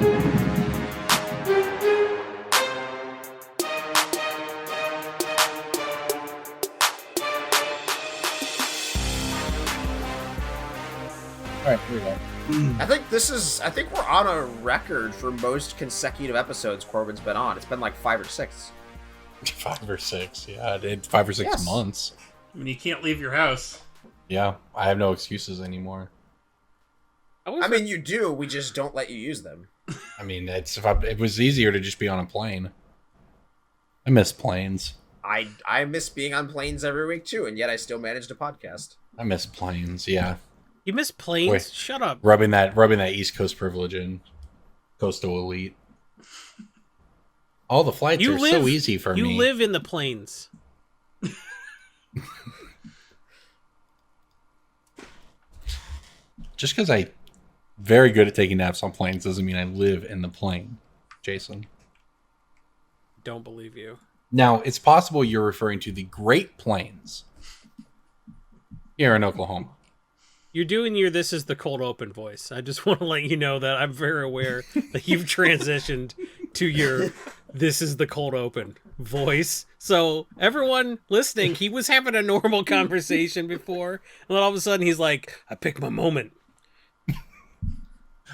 All right, here we go. I think we're on a record for most consecutive episodes Corbin's been on. It's been like 5 or 6. 5 or 6, yeah. I did 5 or 6 months. I mean, you can't leave your house. Yeah, I have no excuses anymore. I mean, you do. We just don't let you use them. I mean, it was easier to just be on a plane. I miss planes. I miss being on planes every week too, and yet I still manage to podcast. I miss planes, yeah. You miss planes? Wait, shut up. Rubbing that East Coast privilege in. Coastal elite. All the flights are so easy for me. You live in the plains. Just because I'm very good at taking naps on planes doesn't mean I live in the plane, Jason. Don't believe you. Now, it's possible you're referring to the Great Plains here in Oklahoma. You're doing your "this is the cold open" voice. I just want to let you know that I'm very aware that you've transitioned to your "this is the cold open" voice. So everyone listening, he was having a normal conversation before, and then all of a sudden he's like, "I picked my moment."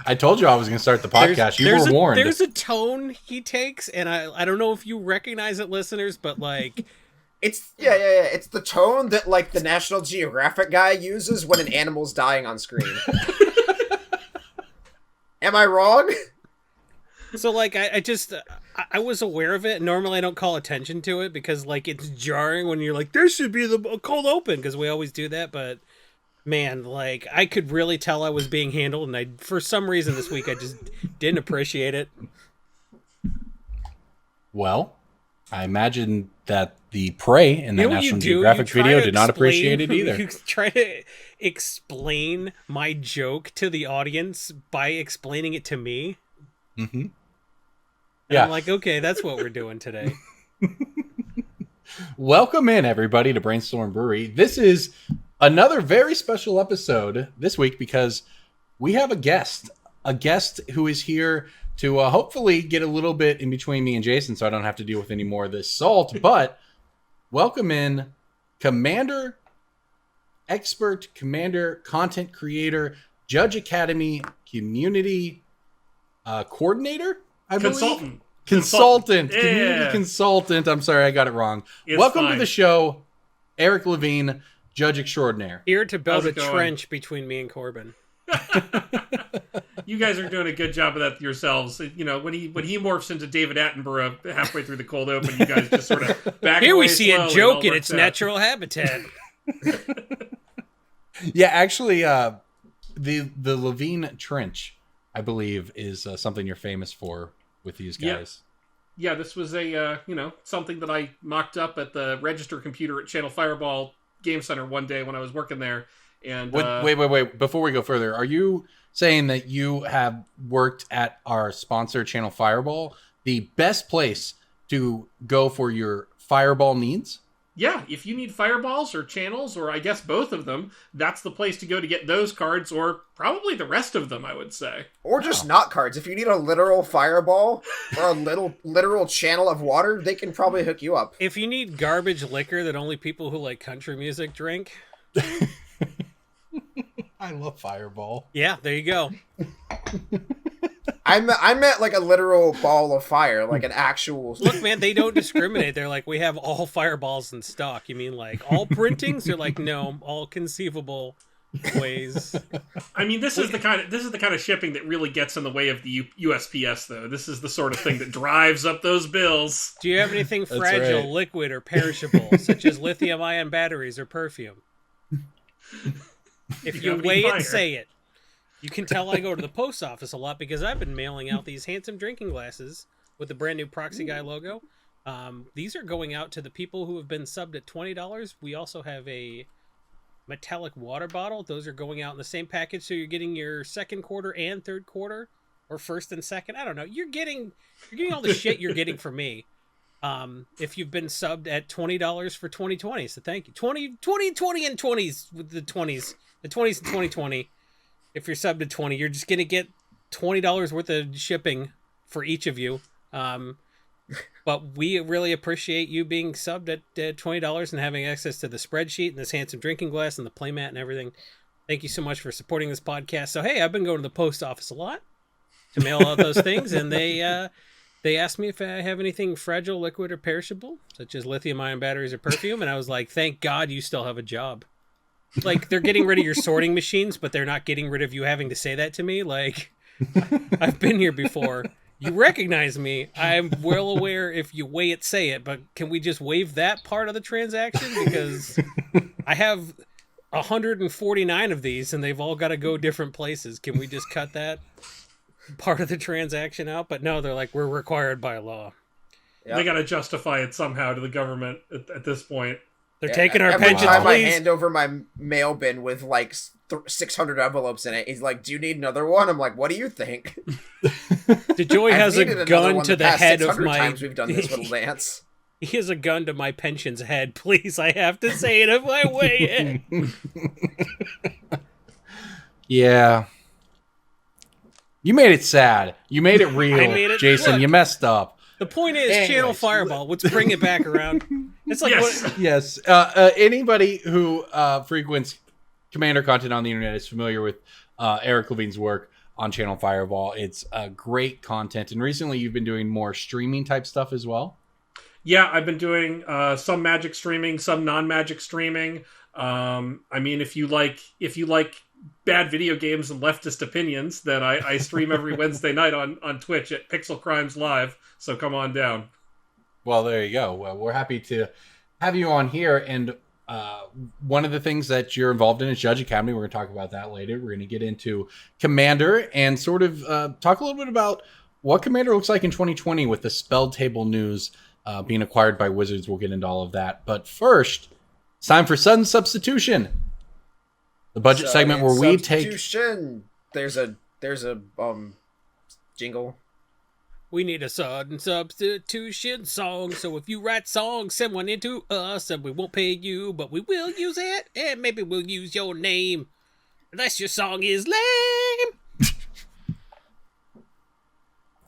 I told you I was going to start the podcast. You were warned. There's a tone he takes, and I don't know if you recognize it, listeners, but like... It's It's the tone that like the National Geographic guy uses when an animal's dying on screen. Am I wrong? So like I was aware of it. Normally I don't call attention to it because like it's jarring when you're like, there should be the cold open, because we always do that. But man, like I could really tell I was being handled, and I for some reason this week I just didn't appreciate it. Well, I imagine that the prey in that National Geographic video did not appreciate it either. You try to explain my joke to the audience by explaining it to me. Mm-hmm. Yeah. I'm like, okay, that's what we're doing today. Welcome in, everybody, to Brainstorm Brewery. This is another very special episode this week because we have a guest who is here to hopefully get a little bit in between me and Jason so I don't have to deal with any more of this salt. But welcome in Commander, Expert, Commander, Content Creator, Judge Academy, Community Coordinator, I believe? Consultant. Yeah. Community Consultant. I'm sorry, I got it wrong. Welcome to the show, Eric Levine, Judge Extraordinaire. Here to build a trench between me and Corbin. You guys are doing a good job of that yourselves. You know, when he morphs into David Attenborough halfway through the cold open, you guys just sort of back Here away we see a joke in its natural habitat. Yeah, actually, the Levine Trench, I believe, is something you're famous for with these guys. Yeah, this was a something that I mocked up at the register computer at Channel Fireball Game Center one day when I was working there. And wait! Before we go further, are you saying that you have worked at our sponsor, Channel Fireball, the best place to go for your Fireball needs? Yeah, if you need fireballs or channels, or I guess both of them, that's the place to go to get those cards, or probably the rest of them, I would say. Or just not cards. If you need a literal fireball or a literal channel of water, they can probably hook you up. If you need garbage liquor that only people who like country music drink... I love Fireball. Yeah, there you go. I meant like a literal ball of fire, like an actual... Look, man, they don't discriminate. They're like, we have all fireballs in stock. You mean like all printings? They're like, no, all conceivable ways. I mean, this is the kind of shipping that really gets in the way of the USPS, though. This is the sort of thing that drives up those bills. Do you have anything fragile, liquid, or perishable, such as lithium-ion batteries or perfume? If you weigh it, say it. You can tell I go to the post office a lot because I've been mailing out these handsome drinking glasses with the brand new Proxy Guy logo. These are going out to the people who have been subbed at $20. We also have a metallic water bottle. Those are going out in the same package, so you're getting your second quarter and third quarter, or first and second. I don't know. You're getting all the shit you're getting from me. If you've been subbed at $20 for 2020, so thank you. 20 and 20s with the 20s. The 20s and 2020. If you're subbed to 20, you're just going to get $20 worth of shipping for each of you. But we really appreciate you being subbed at $20 and having access to the spreadsheet and this handsome drinking glass and the playmat and everything. Thank you so much for supporting this podcast. So, hey, I've been going to the post office a lot to mail out those things, and they asked me if I have anything fragile, liquid, or perishable, such as lithium-ion batteries or perfume, and I was like, thank God you still have a job. Like, they're getting rid of your sorting machines, but they're not getting rid of you having to say that to me. Like, I've been here before. You recognize me. I'm well aware if you weigh it, say it, but can we just waive that part of the transaction? Because I have 149 of these, and they've all got to go different places. Can we just cut that part of the transaction out? But no, they're like, we're required by law. Yep. They got to justify it somehow to the government at this point. They're taking our Every pensions, time please. I hand over my mail bin with like 600 envelopes in it, he's like, "Do you need another one?" I'm like, "What do you think?" DeJoy has a gun to the head of my. Times we've done this little dance. He has a gun to my pension's head. Please, I have to say it if I weigh it. Yeah. You made it sad. You made it real, Jason. Look, you messed up. The point is, Anyways. Channel Fireball. Let's bring it back around. It's like Yes. Anybody who frequents Commander content on the internet is familiar with Eric Levine's work on Channel Fireball. It's great content, and recently you've been doing more streaming type stuff as well. Yeah, I've been doing some Magic streaming, some non-Magic streaming. I mean, if you like bad video games and leftist opinions, then I stream every Wednesday night on Twitch at Pixel Crimes Live. So come on down. Well, there you go. Well, we're happy to have you on here. And one of the things that you're involved in is Judge Academy. We're going to talk about that later. We're going to get into Commander and sort of talk a little bit about what Commander looks like in 2020 with the Spell Table news being acquired by Wizards. We'll get into all of that. But first, it's time for Sudden Substitution. The budget segment where we take... There's a jingle. We need a sudden substitution song. So if you write songs, send one into us, and we won't pay you, but we will use it, and maybe we'll use your name, unless your song is lame.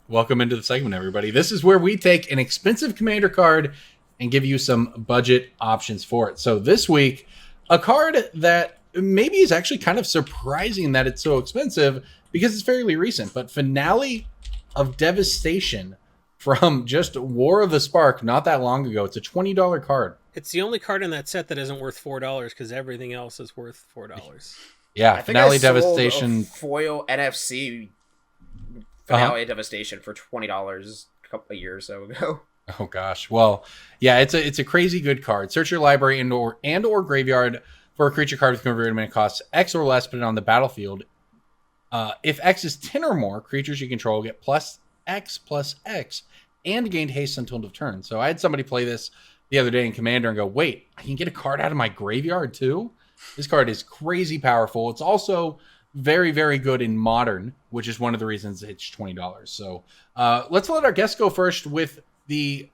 Welcome into the segment, everybody. This is where we take an expensive Commander card and give you some budget options for it. So this week, a card that maybe is actually kind of surprising that it's so expensive because it's fairly recent, but Finale of Devastation from just War of the Spark not that long ago. It's a $20 card. It's the only card in that set that isn't worth $4 because everything else is worth $4. Yeah, I think Finale I sold Devastation. a foil NFC Finale Devastation for $20 a year or so ago. Oh gosh. Well, yeah, it's a crazy good card. Search your library and or graveyard for a creature card with converted mana costs X or less, put it on the battlefield. If X is 10 or more, creatures you control get plus X, and gained haste until end of turn. So I had somebody play this the other day in Commander and go, wait, I can get a card out of my graveyard too? This card is crazy powerful. It's also very, very good in Modern, which is one of the reasons it's $20. So let's let our guests go first with the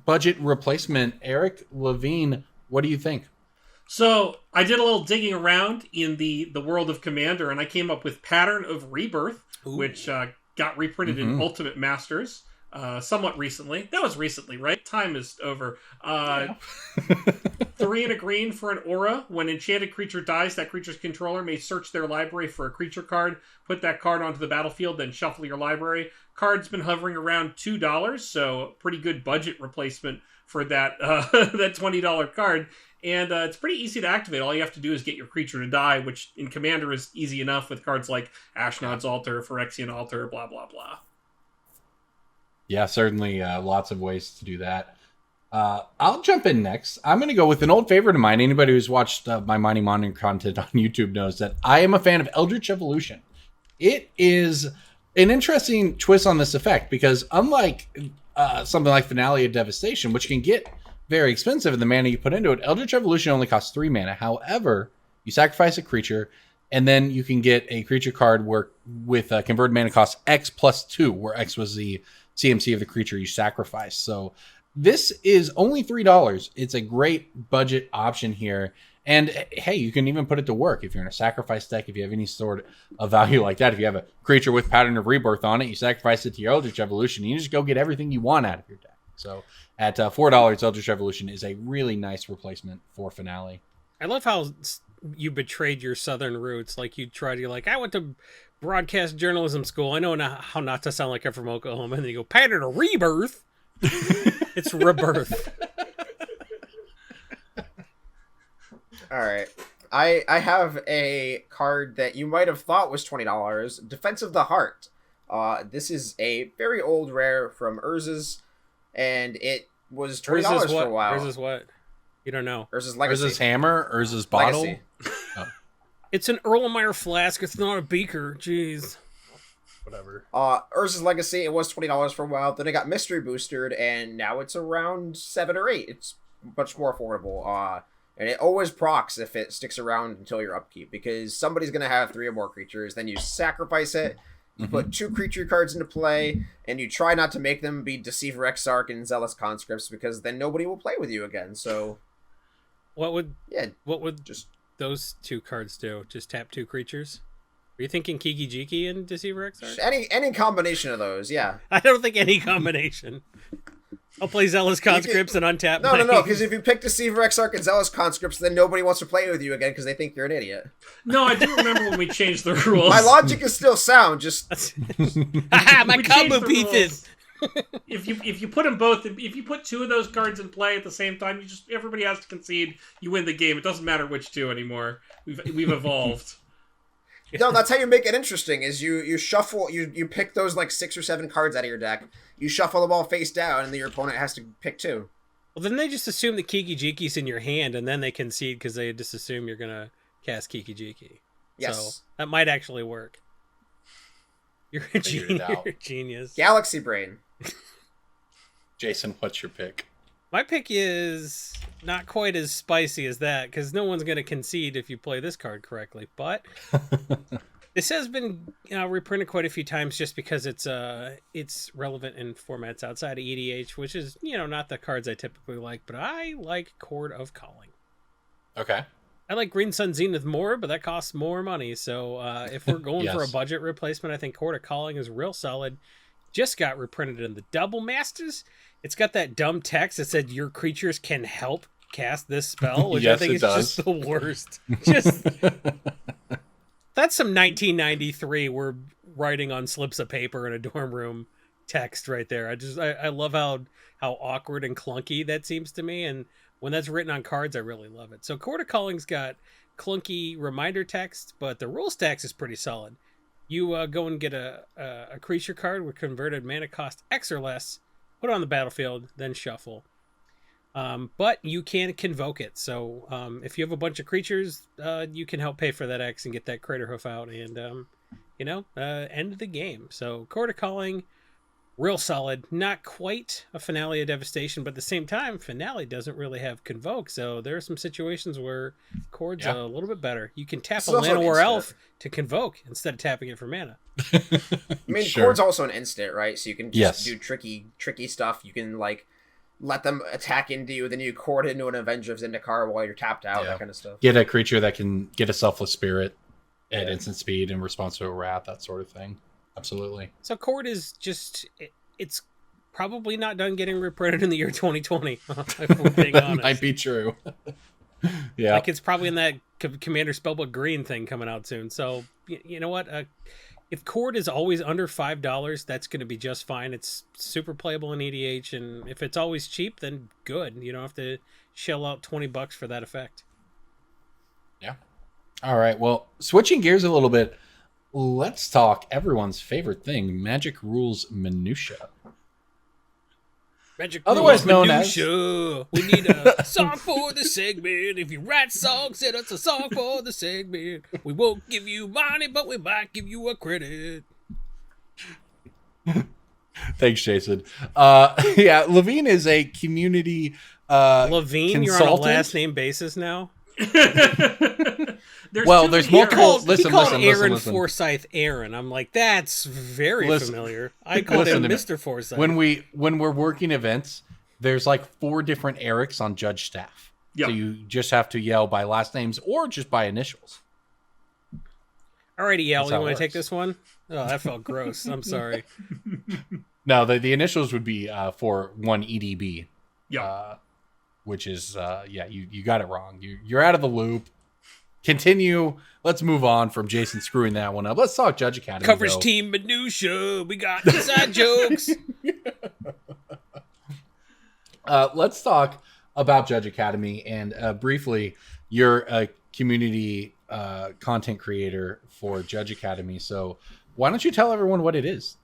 budget replacement. Eric Levine, what do you think? So I did a little digging around in the world of Commander, and I came up with Pattern of Rebirth, which got reprinted in Ultimate Masters somewhat recently. That was recently, right? Time is over. 3 and a green for an aura. When enchanted creature dies, that creature's controller may search their library for a creature card, put that card onto the battlefield, then shuffle your library. Card's been hovering around $2, so pretty good budget replacement for that that $20 card. And it's pretty easy to activate. All you have to do is get your creature to die, which in Commander is easy enough with cards like Ashnod's Altar, Phyrexian Altar, blah, blah, blah. Yeah, certainly lots of ways to do that. I'll jump in next. I'm going to go with an old favorite of mine. Anybody who's watched my Mighty Modern content on YouTube knows that I am a fan of Eldritch Evolution. It is an interesting twist on this effect because unlike something like Finale of Devastation, which can get very expensive in the mana you put into it, Eldritch Evolution only costs 3 mana. However, you sacrifice a creature, and then you can get a creature card with converted mana cost X plus 2, where X was the CMC of the creature you sacrifice. So this is only $3. It's a great budget option here. And hey, you can even put it to work if you're in a sacrifice deck. If you have any sort of value like that, if you have a creature with Pattern of Rebirth on it, you sacrifice it to your Eldritch Evolution, and you just go get everything you want out of your deck. So at $4, Eldritch Evolution is a really nice replacement for Finale. I love how you betrayed your Southern roots. Like you tried to I went to broadcast journalism school. I know how not to sound like I'm from Oklahoma. And then you go, Pattern of Rebirth. It's rebirth. All right. I have a card that you might have thought was $20. Defense of the Heart. This is a very old rare from Urza's, and it was $20 for a while. Urza's what? You don't know. Urza's Legacy. Urza's Hammer? Urza's Bottle? Legacy. Oh. It's an Erlenmeyer flask. It's not a beaker. Jeez. Whatever. Urza's Legacy, it was $20 for a while. Then it got mystery boosted, and now it's around $7 or $8. It's much more affordable. And it always procs if it sticks around until your upkeep, because somebody's going to have 3 or more creatures. Then you sacrifice it, you put 2 creature cards into play, and you try not to make them be Deceiver Exarch and Zealous Conscripts, because then nobody will play with you again. So, what would just those 2 cards do? Just tap 2 creatures? Are you thinking Kiki Jiki and Deceiver Exarch? any combination of those, yeah. I don't think any combination. I'll play Zealous Conscripts and untap. No, because if you pick Deceiver Exarch and Zealous Conscripts, then nobody wants to play with you again because they think you're an idiot. No, I do remember when we changed the rules. My logic is still sound, just... Aha, my We combo changed the pieces! If you put them both, if you put 2 of those cards in play at the same time, everybody has to concede. You win the game. It doesn't matter which 2 anymore. We've evolved. No, that's how you make it interesting, is you shuffle, you pick those 6 or 7 cards out of your deck, you shuffle them all face down, and then your opponent has to pick 2. Well, then they just assume that Kiki Jiki's in your hand, and then they concede because they just assume you're going to cast Kiki Jiki. Yes. So that might actually work. You're a genius. Galaxy Brain. Jason, what's your pick? My pick is not quite as spicy as that, because no one's going to concede if you play this card correctly. But this has been reprinted quite a few times just because it's relevant in formats outside of EDH, which is not the cards I typically like. But I like Chord of Calling. Okay. I like Green Sun Zenith more, but that costs more money. So if we're going for a budget replacement, I think Chord of Calling is real solid. Just got reprinted in the Double Masters. It's got that dumb text that said your creatures can help cast this spell, which I think is just the worst. That's some 1993 we're writing on slips of paper in a dorm room text right there. I love how awkward and clunky that seems to me, and when that's written on cards, I really love it. So Chord of Calling's got clunky reminder text, but the rules text is pretty solid. You go and get a creature card with converted mana cost X or less, put it on the battlefield, then shuffle. But you can convoke it. So if you have a bunch of creatures, you can help pay for that X and get that Crater Hoof out and, end the game. So Chord of Calling, real solid. Not quite a Finale of Devastation, but at the same time, Finale doesn't really have Convoke. So there are some situations where Chord's a little bit better. You can tap a Llanowar Elf to Convoke instead of tapping it for mana. I mean, Chord's also an instant, right? So you can just do tricky stuff. You can, let them attack into you, then you Chord into an Avenger of Zendikar while you're tapped out, that kind of stuff. Get a creature that can get a Selfless Spirit at instant speed in response to a Wrath, that sort of thing. Absolutely. So Chord is just, it's probably not done getting reprinted in the year 2020, if we're being honest. Might be true. Yeah. It's probably in that Commander Spellbook Green thing coming out soon. So, you know what? If Chord is always under $5, that's going to be just fine. It's super playable in EDH, and if it's always cheap, then good. You don't have to shell out $20 for that effect. Yeah. All right. Well, switching gears a little bit, let's talk everyone's favorite thing, Magic Rules Minutia. Magic Otherwise known minutia. We need a song for the segment. If you write songs, send us a song for the segment. We won't give you money, but we might give you a credit. Thanks, Jason. Levine is a community Levine, consultant. you're on a last name basis now? There's multiple. He called Aaron Forsyth Aaron. I'm like, that's very familiar. I called him Mr. Forsyth. When we're working events, there's 4 different Erics on judge staff. Yep. So you just have to yell by last names or just by initials. Alrighty, Al, That's you how it want to take works. this one? Oh, that felt gross. I'm sorry. No, the initials would be for one EDB. Yeah. Which is, you got it wrong. You're out of the loop. Continue. Let's move on from Jason screwing that one up. Let's talk Judge Academy. Coverage though. team minutia. We got inside jokes. Let's talk about Judge Academy, and briefly, you're a community content creator for Judge Academy. So why don't you tell everyone what it is?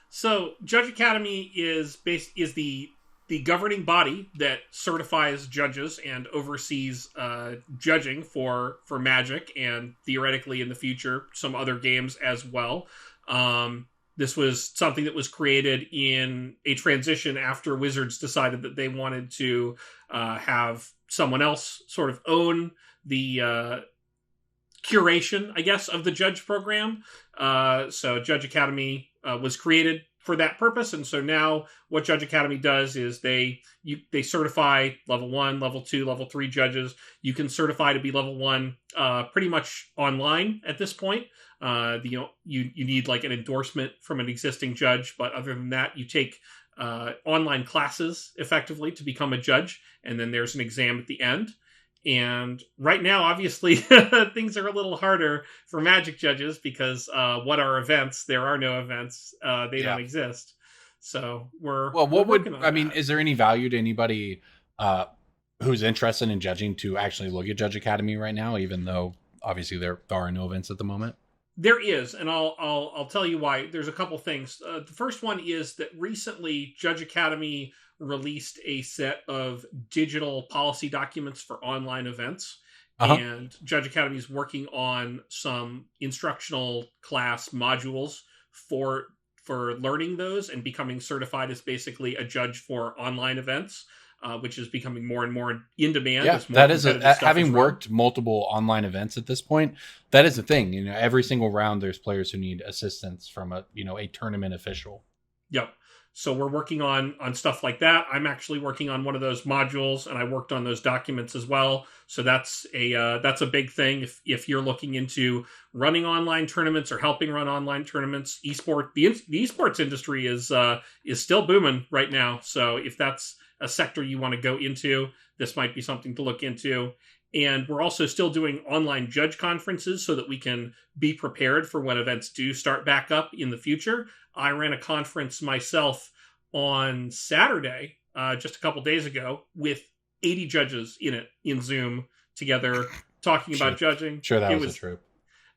So Judge Academy is the governing body that certifies judges and oversees judging for Magic and theoretically in the future some other games as well. This was something that was created in a transition after Wizards decided that they wanted to have someone else sort of own the curation, I guess, of the judge program. So Judge Academy was created for that purpose, and so now what Judge Academy does is they certify level 1, level 2, level 3 judges. You can certify to be level 1 pretty much online at this point. You need like an endorsement from an existing judge, but other than that, you take online classes effectively to become a judge, and then there's an exam at the end. And right now, obviously, things are a little harder for Magic judges because what are events? There are no events. They don't exist. So we're working on that. Is there any value to anybody who's interested in judging to actually look at Judge Academy right now, even though obviously there are no events at the moment? There is, and I'll tell you why. There's a couple things. The first one is that recently Judge Academy released a set of digital policy documents for online events. And Judge Academy is working on some instructional class modules for learning those and becoming certified as basically a judge for online events, which is becoming more and more in demand. Yeah, that is having worked multiple online events at this point. That is the thing. You know, every single round there's players who need assistance from a tournament official. Yep. So we're working on stuff like that. I'm actually working on one of those modules, and I worked on those documents as well. So that's a big thing. If you're looking into running online tournaments or helping run online tournaments, the esports industry is still booming right now. So if that's a sector you want to go into, this might be something to look into. And we're also still doing online judge conferences so that we can be prepared for when events do start back up in the future. I ran a conference myself on Saturday, just a couple days ago, with 80 judges in it, in Zoom, together, talking about judging. Sure, that was a trip.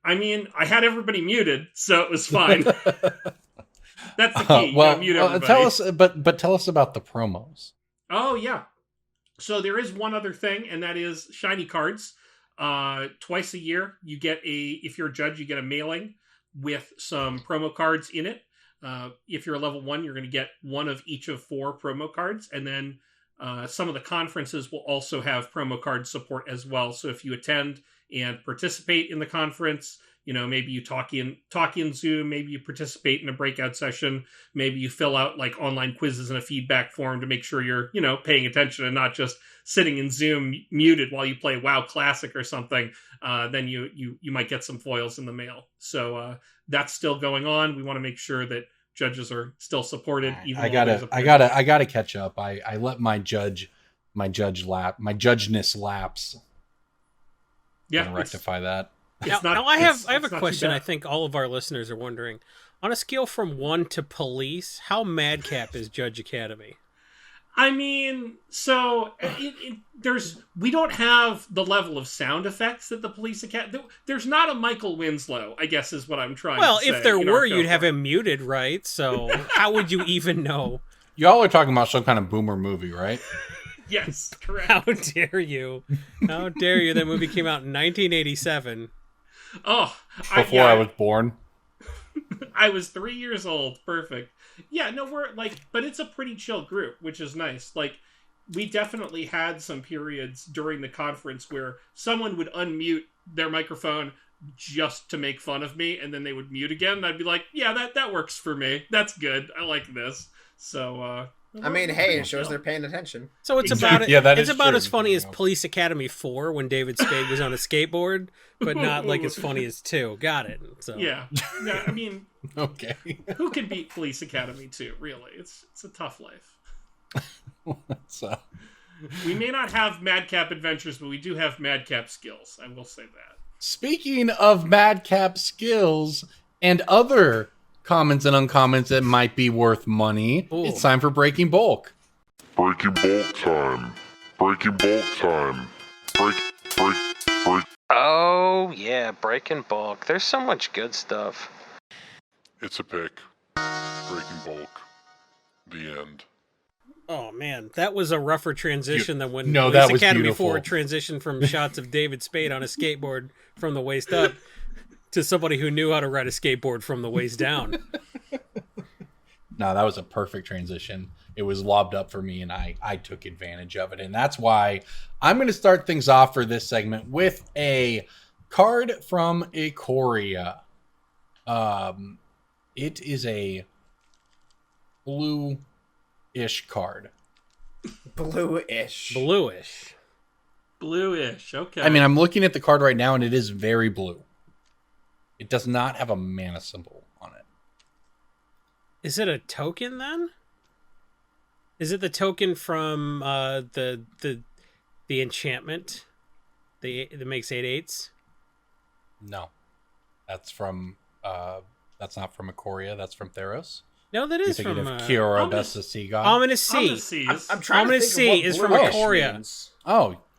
I mean, I had everybody muted, so it was fine. That's the key. You gotta mute everybody. Tell us, but tell us about the promos. Oh, yeah. So there is one other thing, and that is shiny cards. Twice a year, if you're a judge, you get a mailing with some promo cards in it. If you're a level 1, you're going to get one of each of 4 promo cards. And then some of the conferences will also have promo card support as well. So if you attend and participate in the conference, maybe you talk in Zoom, maybe you participate in a breakout session, maybe you fill out like online quizzes and a feedback form to make sure you're, paying attention and not just sitting in Zoom muted while you play WoW Classic or something. Then you might get some foils in the mail. So that's still going on. We want to make sure that judges are still supported. I gotta catch up. I let my judgeness lapse. Yeah, gonna rectify that. Now I have a question. I think all of our listeners are wondering. On a scale from 1 to police, how madcap is Judge Academy? I mean, so we don't have the level of sound effects that the police academy. There's not a Michael Winslow, I guess, is what I'm trying to say. Well, if there were, you'd have him muted, right? So how would you even know? Y'all are talking about some kind of boomer movie, right? Yes, correct. How dare you? How dare you? That movie came out in 1987. Oh, before I was born. I was 3 years old. Perfect. Yeah, no, but it's a pretty chill group, which is nice. Like, we definitely had some periods during the conference where someone would unmute their microphone just to make fun of me, and then they would mute again, and I'd be like, yeah, that works for me. That's good. I like this. So, I mean, hey, it shows they're paying attention. So it's Exactly. about that it's is about true. as funny as Police Academy 4 when David Spade was on a skateboard, but not like as funny as 2. Got it. So Yeah. I mean, Okay. who can beat Police Academy 2, really? It's a tough life. So, We may not have madcap adventures, but we do have madcap skills. I will say that. speaking of madcap skills and other commons and uncommons that might be worth money, Ooh. it's time for Breaking Bulk. Breaking bulk time. Breaking bulk time. Break. Oh, yeah, Breaking Bulk. There's so much good stuff. It's a pick. Breaking bulk. The end. Oh man, that was a rougher transition than when No, Police that was Academy beautiful. 4 transitioned from shots of David Spade on a skateboard from the waist up to somebody who knew how to ride a skateboard from the waist down. No, that was a perfect transition. It was lobbed up for me, and I took advantage of it. And that's why I'm going to start things off for this segment with a card from Ikoria. It is a blue-ish card. Blue-ish. Bluish. Bluish. Okay. I mean, I'm looking at the card right now, and it is very blue. It does not have a mana symbol on it. Is it a token then? Is it the token from the enchantment? That makes 8/8s? No. That's from... that's not from Ikoria. That's from Theros. No, that You're is thinking from of Kiora, Ominous- best the sea god. Ominous Sea. Ominous Seas. I'm trying Ominous to think Sea of what is from bluish Ikoria. means.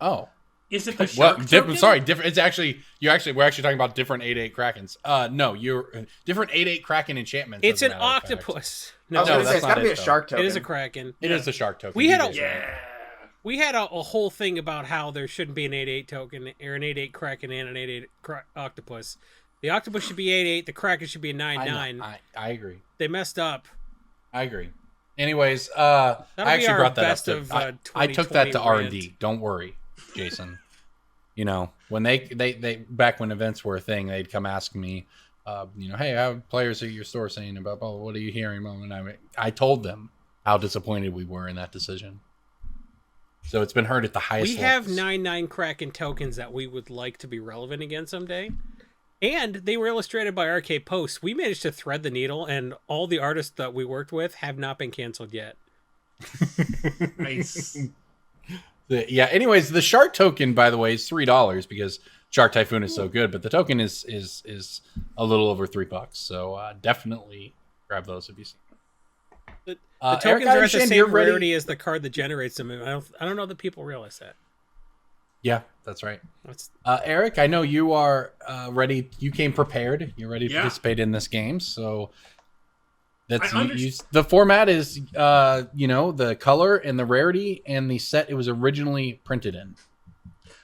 Oh. Is it the Well, shark different. token? Sorry, different. It's actually we're actually talking about different 8/8 Krakens. No, you're different 8/8 Kraken enchantments. It's as an a matter of fact. octopus. I No, was gonna that's say, it's not gotta be it, a though. shark token. it is a kraken. It is a shark token. We had You a- guys are right. Yeah. We had a whole thing about how there shouldn't be an 8/8 token or an 8/8 kraken and an 8/8 octopus. The octopus should be 8/8. The kraken should be a 9/9. I agree. They messed up. I agree. Anyways, That'll I be actually our brought that best up. of, I took that to 2020 R&D. Don't worry, Jason. You know, when they back when events were a thing, they'd come ask me, hey, I have players at your store saying about, oh, what are you hearing? And I told them how disappointed we were in that decision. So it's been heard at the highest We have levels. 9/9 kraken tokens that we would like to be relevant again someday. And they were illustrated by RK Post. We managed to thread the needle, and all the artists that we worked with have not been canceled yet. Nice. Yeah. Anyways, the shark token, by the way, is $3 because Shark Typhoon is so good, but the token is a little over $3. So definitely grab those if you see. The Eric, tokens I are at the understand you're same ready- rarity as the card that generates them. I don't know that people realize that. Yeah, that's right. That's, Eric, I know you are ready. You came prepared. You're ready to Yeah. participate in this game. So that's I the format is the color and the rarity and the set it was originally printed in.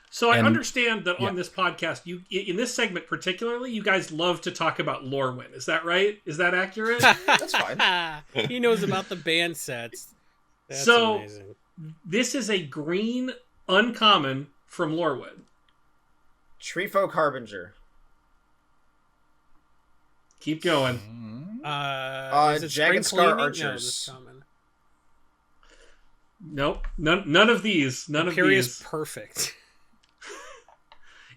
So I And- understand that yeah. on this podcast, you in this segment particularly, you guys love to talk about Lorwyn. Is that right? Is that accurate? That's fine. He knows about the band sets. That's So- amazing. This is a green uncommon from Lorwyn. Treefolk Harbinger. Keep going. Is it Jagged spring Scar cleaning? No, Archers. that's common. Nope. None of these. None of Imperious these. perfect.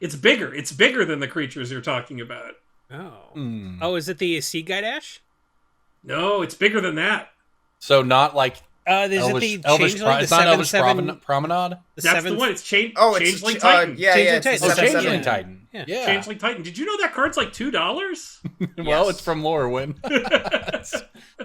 It's bigger. It's bigger than the creatures you're talking about. Oh. Mm. Oh, is it the Sea Guide Ash? No, it's bigger than that. So not like Is Elvish, it the Elvish Changeling? it's The not Elvish 7/7? Promenade. The That's seventh- the one. It's It's Changeling Titan. yeah, Changeling it's Titan. the Oh, 7/7. Changeling Titan. Yeah. Yeah. Changeling Titan. Did you know that card's like $2? Well, Yes. it's from Lorwyn.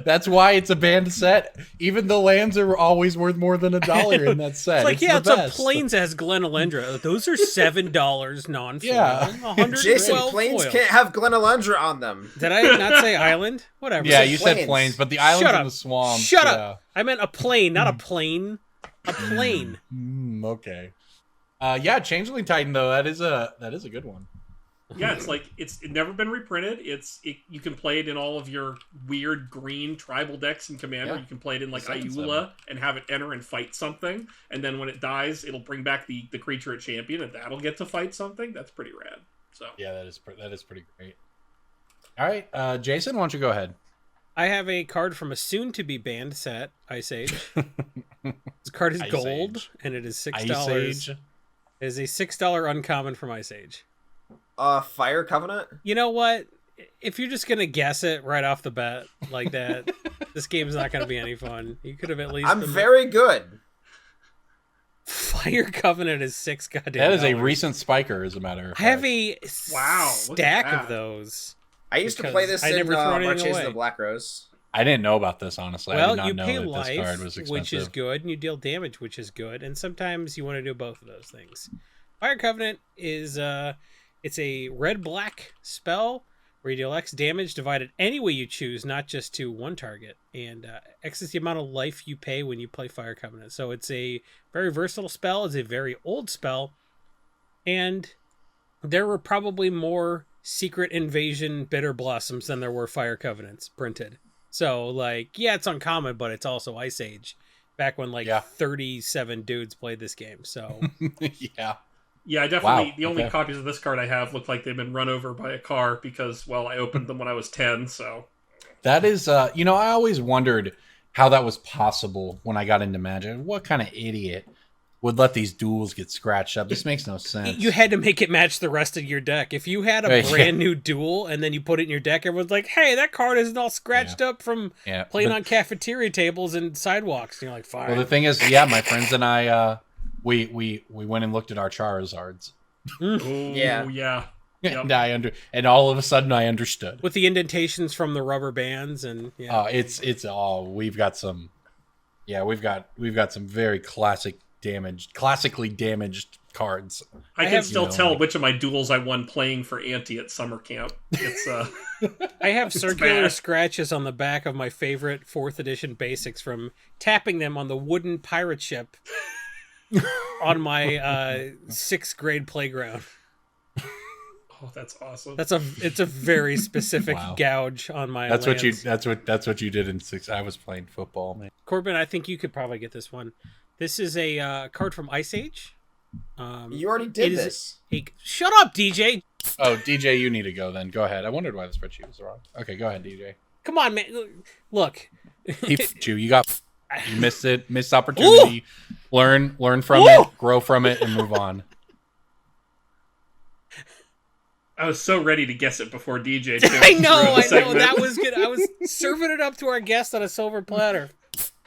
That's why it's a banned set. Even the lands are always worth more than $1 in that set. It's like, the it's a best. Plains that has Glen Elendra. Those are $7 non-foil. Yeah. 112 Jason, planes foil. can't have Glen Elendra on them. Did I not say island? Whatever. Yeah, said you said plains. plains, but the islands Shut and up. the swamps. Shut yeah. up. I meant a plane, not a plane. A plane. Okay. Yeah, Changeling Titan though, that is a good one. Yeah, it's never been reprinted. You can play it in all of your weird green tribal decks in Commander. Yeah. You can play it in like Second Ayula and have it enter and fight something, and then when it dies, it'll bring back the creature at champion, and that'll get to fight something. That's pretty rad. So Yeah, that is pretty great. All right, Jason, why don't you go ahead? I have a card from a soon-to-be banned set, Ice Age. This card is Ice gold, Age. and it is $6. Ice Age. It is a $6 uncommon from Ice Age. Fire Covenant? You know what? If you're just gonna guess it right off the bat like that, this game's not gonna be any fun. You could have at least. I'm very good. Fire Covenant is $6 goddamn. That is a dollars. recent spiker, as a matter of fact. I have a Wow, look at stack that. of those. I used to Because play this I in never throw anything Marches of away. the Black Rose. I didn't know about this, honestly. I Well, did not you know pay that this card life, was expensive. which is good, and you deal damage, which is good, and sometimes you want to do both of those things. Fire Covenant is it's a red-black spell where you deal X damage divided any way you choose, not just to one target, and X is the amount of life you pay when you play Fire Covenant. So it's a very versatile spell. It's a very old spell, and there were probably more Secret Invasion Bitter Blossoms than there were Fire Covenants printed. So, like, yeah, it's uncommon, but it's also Ice Age. Back when, like, 37 dudes played this game, so... Yeah. Yeah, I definitely. Wow, The only okay. copies of this card I have look like they've been run over by a car because, well, I opened them when I was 10, so. That is, I always wondered how that was possible when I got into Magic. What kind of idiot would let these duels get scratched up? This makes no sense. You had to make it match the rest of your deck. If you had a Right, brand new duel and then you put it in your deck, everyone's like, hey, that card isn't all scratched up from Yeah, playing but- on cafeteria tables and sidewalks. And you're like, fine. Well, the thing is, yeah, my friends and I, we went and looked at our Charizards. Oh, Yeah. yeah. Yep. And and all of a sudden I understood. With the indentations from the rubber bands and yeah. It's all we've got some. Yeah, we've got some very classically damaged cards. I can have- still you know, tell like- which of my duels I won playing for Auntie at summer camp. It's I have circular bad. scratches on the back of my favorite 4th edition basics from tapping them on the wooden pirate ship on my 6th grade playground. oh, that's awesome. It's a very specific Wow. gouge on my That's what lands. that's what you did in 6. I was playing football, man. Corbin, I think you could probably get this one. This is a card from Ice Age. You already it did is this. Shut up, DJ. Oh, DJ, you need to go then. Go ahead. I wondered why the spreadsheet was wrong. Okay, go ahead, DJ. Come on, man. Look. He f***ed you. You missed it. Missed opportunity. Learn from it. Grow from it, and move on. I was so ready to guess it before DJ. Too, I know. through the segment. That was good. I was serving it up to our guest on a silver platter.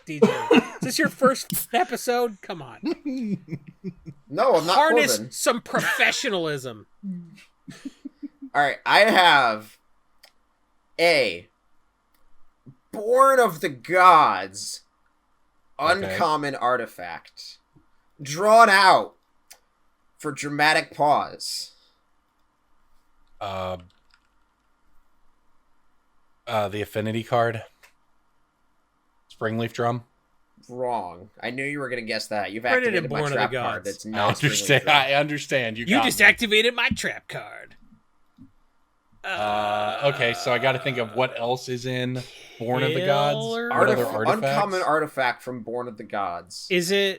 DJ, is this your first episode? Come on. No, I'm not Harness Corbin. some professionalism. All right, I have a Born of the Gods uncommon artifact drawn out for dramatic pause. The affinity card. Springleaf Drum. Wrong. I knew you were going to guess that. You've Printed in activated my Born of the trap Gods. card. That's I not understand. Springleaf Drum. I understand. You got just me. activated my trap card. Okay, so I got to think of what else is in Born of the Gods. Killer. What other artifacts? Uncommon artifact from Born of the Gods. Is it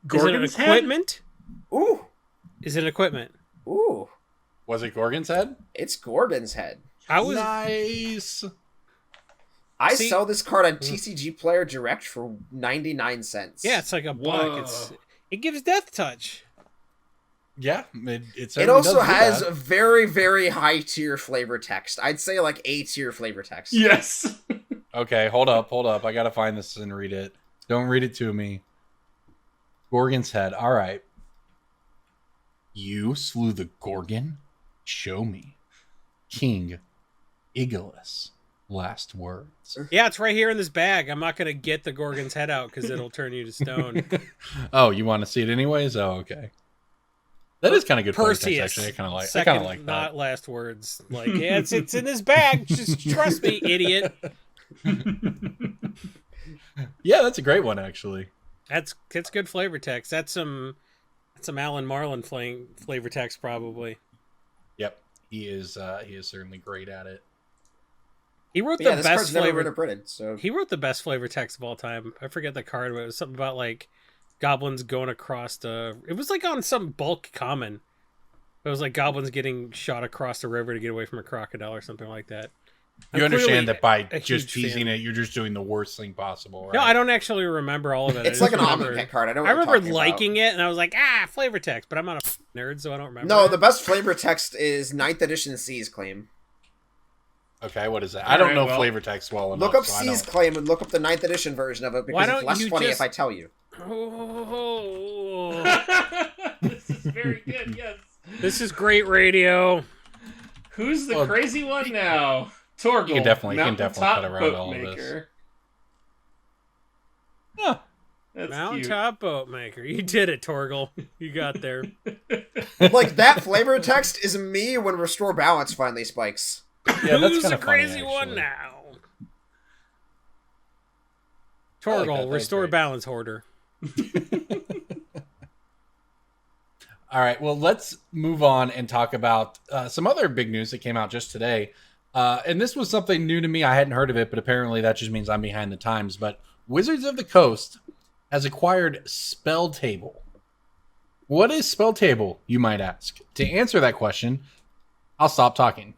an Gorgon's head? equipment? Ooh. Is it equipment? Ooh. Was it Gorgon's head? It's Gorgon's head. I was Nice. I See- sell this card on TCG Player Direct for 99 cents. Yeah, it's like a Whoa. buck. It gives death touch. Yeah, it It certainly also does do has that. a very, very high tier flavor text. I'd say like A tier flavor text. Yes. Okay, hold up. I gotta find this and read it. Don't read it to me. Gorgon's head. All right. You slew the Gorgon? Show me. King Igalus. Last words. Yeah, it's right here in this bag. I'm not gonna get the Gorgon's head out because it'll turn you to stone. Oh, you want to see it anyways? Oh, okay. That is kind of good flavor text, Perseus. actually. I kind of like. I Second, kind of like that. not last words. Like, yeah, it's in this bag. Just trust me, idiot. Yeah, that's a great one, actually. That's good flavor text. That's some Alan Marlin flavor text probably. Yep, he is certainly great at it. He wrote But yeah, the this best card's never flavor. been printed, so He wrote the best flavor text of all time. I forget the card, but it was something about like goblins going across the. It was like on some bulk common. It was like goblins getting shot across the river to get away from a crocodile or something like that. You understand that by a just huge teasing fan. it, you're just doing the worst thing possible, right? No, I don't actually remember all of it. It's like an Omnipet card. I know. What I remember you're liking it, and I was like, flavor text, but I'm not a nerd, so I don't remember. No, it. the best flavor text is 9th edition C's claim. Okay, what is that? I don't Alright, know well, flever text well enough. Look up so I C's don't- claim and look up the 9th edition version of it Why because don't it's less you funny just- if I tell you. Oh, This is very good. Yes. this is great radio. Who's the Well, crazy one now? Torgal. You can definitely Mountaintop cut around boat all of this. maker. Huh. That's Mountaintop boat maker. You did it, Torgal. You got there. Like that flavor text is me when Restore Balance finally spikes. Yeah, that's Who's kind the of funny, crazy one actually. now? I like that. Torgal, That was restore great. balance hoarder. All right, well, let's move on and talk about some other big news that came out just today. And this was something new to me. I hadn't heard of it, but apparently that just means I'm behind the times. But Wizards of the Coast has acquired Spell Table. What is Spell Table, you might ask? To answer that question, I'll stop talking.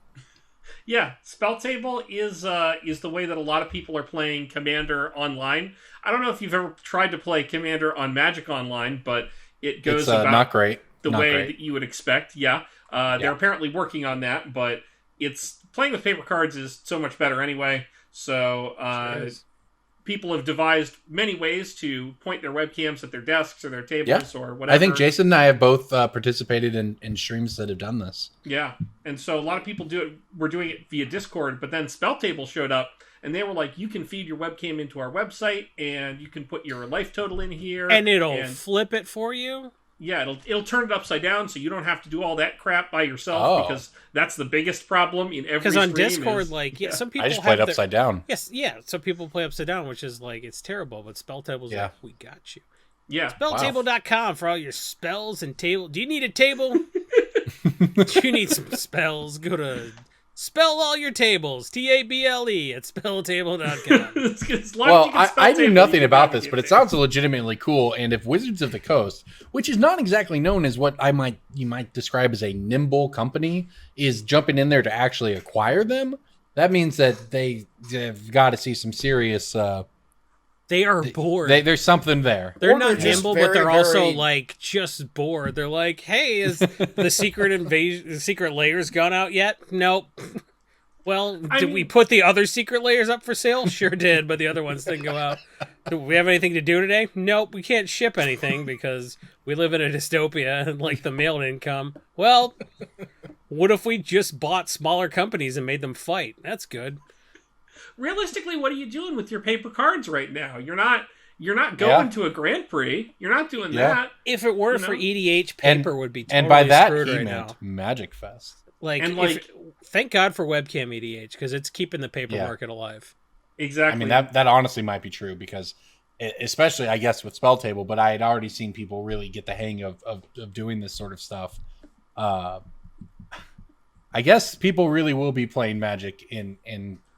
Yeah, Spell Table is the way that a lot of people are playing Commander online. I don't know if you've ever tried to play Commander on Magic Online, but it goes It's about not great. the Not way great. that you would expect. Yeah, they're apparently working on that, but it's playing with paper cards is so much better anyway. So Sure is. people have devised many ways to point their webcams at their desks or their tables or whatever. I think Jason and I have both participated in streams that have done this. Yeah, and so a lot of people were doing it via Discord, but then Spell Table showed up, and they were like, "You can feed your webcam into our website, and you can put your life total in here, And it'll flip it for you? yeah, it'll turn it upside down, so you don't have to do all that crap by yourself Oh. because that's the biggest problem in every. Because on stream Discord, is- like, some people I just have played their- upside down. Yes, yeah. Some people play upside down, which is like, it's terrible. But Spell Table's Yeah. like, we got you. yeah, Spelltable.com for all your spells and table. Do you need a table? Do you need some spells? Go to Spell All Your Tables, TABLE at spelltable.com. As long as Well, you can Spell I knew Table, nothing you can about this, navigate but it there. sounds legitimately cool. And if Wizards of the Coast, which is not exactly known as what you might describe as a nimble company, is jumping in there to actually acquire them, that means that they've got to see some serious. They are bored. There's something there. They're Or not they're just nimble, but very, they're also very- like just bored. They're like, "Hey, is the secret invasion, the secret layers gone out yet?" Nope. Well, did we mean- put the other secret layers up for sale? Sure did, but the other ones didn't go out. Do we have anything to do today? Nope, we can't ship anything because we live in a dystopia and like the mail didn't come. Well, what if we just bought smaller companies and made them fight? That's good. Realistically, what are you doing with your paper cards right now? You're not going Yeah. to a Grand Prix. You're not doing Yeah. that. If it weren't You for know? EDH, paper would be totally And by that, screwed he right meant now. Magic Fest. Like, And, like- thank God for webcam EDH because it's keeping the paper Yeah. market alive. Exactly. I mean, that honestly might be true because, especially, I guess, with Spell Table, but I had already seen people really get the hang of doing this sort of stuff. I guess people really will be playing Magic in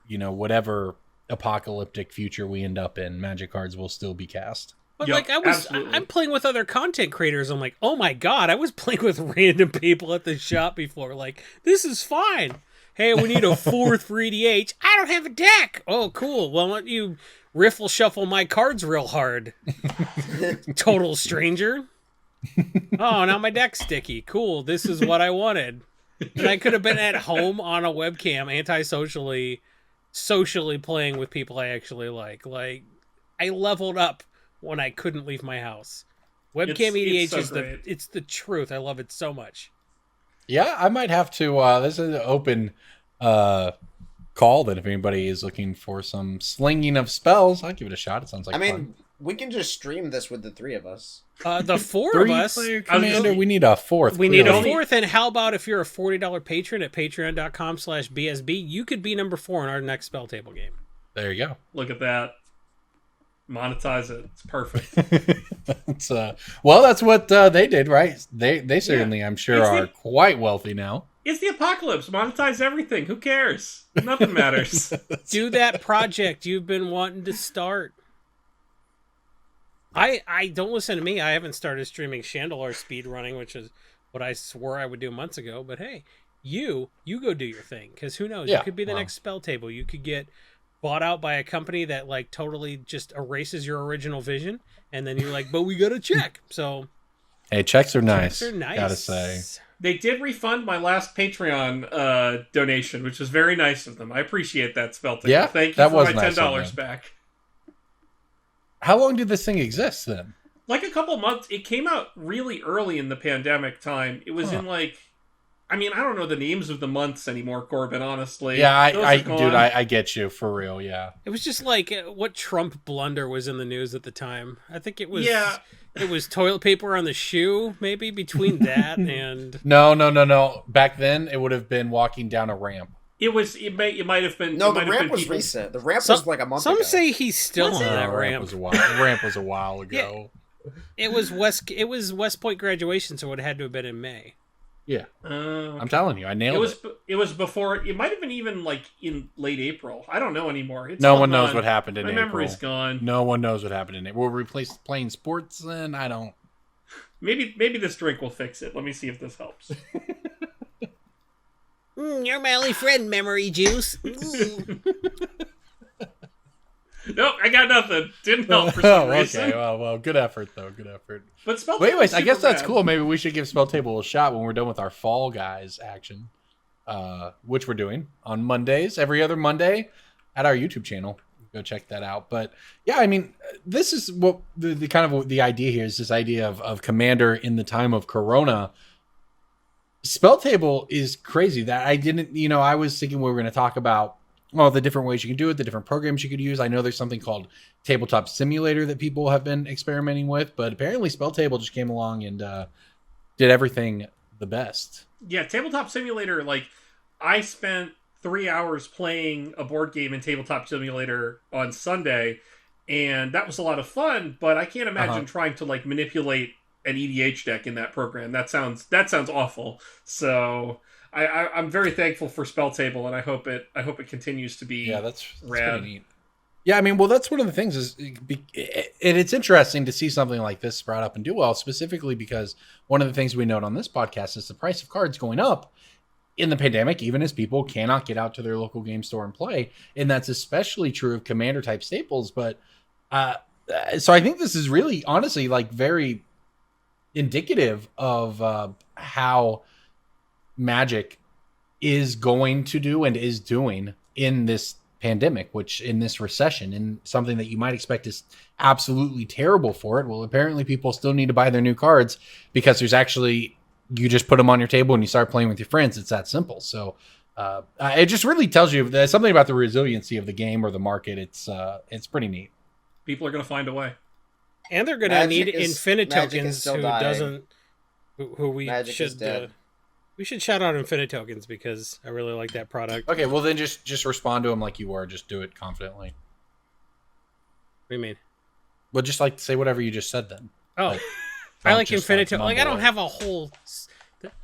whatever apocalyptic future we end up in. Magic cards will still be cast. But Yep, like absolutely. I'm playing with other content creators. I'm like, oh my God, I was playing with random people at the shop before. Like, this is fine. Hey, we need a fourth for EDH. I don't have a deck. Oh, cool. Well, why don't you riffle shuffle my cards real hard? Total stranger. Oh, now my deck's sticky. Cool. This is what I wanted. And I could have been at home on a webcam, socially playing with people I actually like. Like, I leveled up when I couldn't leave my house. Webcam It's EDH so is great. it's the truth. I love it so much. Yeah, I might have to. This is an open call that if anybody is looking for some slinging of spells, I'll give it a shot. It sounds like I mean, fun. we can just stream this with the three of us. The four of us, Three-player I was just- commander. We need a fourth. we need a clearly. fourth. And how about if you're a $40 patron at patreon.com/BSB, you could be number 4 in our next spell table game. There you go. Look at that. Monetize it. It's perfect. It's, well, that's what they did, right? They certainly, I'm sure, It's the- are quite wealthy now. It's the apocalypse. Monetize everything. Who cares? Nothing matters. Do that project you've been wanting to start. I don't listen to me. I haven't started streaming Chandelar speed running, which is what I swore I would do months ago. But hey, you go do your thing, because who knows? Yeah, You could be the well. next Spell Table. You could get bought out by a company that like totally just erases your original vision, and then you're like, but we got a check. So Hey, checks are nice. checks are nice. Gotta say. They did refund my last Patreon donation, which was very nice of them. I appreciate that, Speltic. Yeah, Thank you that for was my nice of $10 them. back. How long did this thing exist then? Like a couple months. It came out really early in the pandemic time. It was in like, I mean, I don't know the names of the months anymore, Corbin, honestly. Yeah, Those I are gone. dude, I get you for real. Yeah. It was just like what Trump blunder was in the news at the time. I think it was Yeah. it was toilet paper on the shoe, maybe between that and No. Back then, it would have been walking down a ramp. It might have been. No, it the might have ramp been was people- recent. The ramp Some- was like a month some ago. say he's still on that ramp. Ramp was a while ago. It was West Point graduation, so it had to have been in May. Yeah. Okay. I'm telling you, I nailed it. It was before. It might have been even like in late April. I don't know anymore. It's No all one knows gone. what happened in My April. memory's gone. No one knows what happened in April. We'll replace playing sports then? I don't. Maybe this drink will fix it. Let me see if this helps. You're my only friend, memory juice. Nope, I got nothing. Didn't help for some reason. Okay. Well, good effort though. Good effort. But spell. But anyways, I guess that's rad. cool. Maybe we should give Spell Table a shot when we're done with our Fall Guys action, which we're doing on Mondays, every other Monday, at our YouTube channel. Go check that out. But yeah, I mean, this is what the kind of the idea here is. This idea of Commander in the time of Corona. Spell Table is crazy. That I didn't. I was thinking we were going to talk about the different ways you can do it, the different programs you could use. I know there's something called Tabletop Simulator that people have been experimenting with, but apparently Spell Table just came along and did everything the best. Yeah, Tabletop Simulator. Like, I spent 3 hours playing a board game in Tabletop Simulator on Sunday, and that was a lot of fun. But I can't imagine trying to like manipulate an EDH deck in that program. That sounds awful. So I'm very thankful for Spell Table, and I hope it continues to be. Yeah, that's rad. pretty neat. Yeah, I mean, well, that's one of the things is, it's interesting to see something like this sprout up and do well, specifically because one of the things we note on this podcast is the price of cards going up in the pandemic, even as people cannot get out to their local game store and play, and that's especially true of Commander type staples. But so I think this is really, honestly, like very indicative of how Magic is going to do and is doing in this pandemic, which in this recession, and something that you might expect is absolutely terrible for it. Well, apparently people still need to buy their new cards because there's actually, you just put them on your table and you start playing with your friends. It's that simple. So it just really tells you there's something about the resiliency of the game or the market. It's pretty neat. People are going to find a way. And they're going to need Infinitokens, still who dying. doesn't, who we Magic is should dead. we should shout out Infinitokens because I really like that product. Okay, well then just respond to him like you were. Just do it confidently. What do you mean? Well, just like say whatever you just said then. Oh, Like, I don't like just, Infinitoken. Like I mumble don't it. have a whole.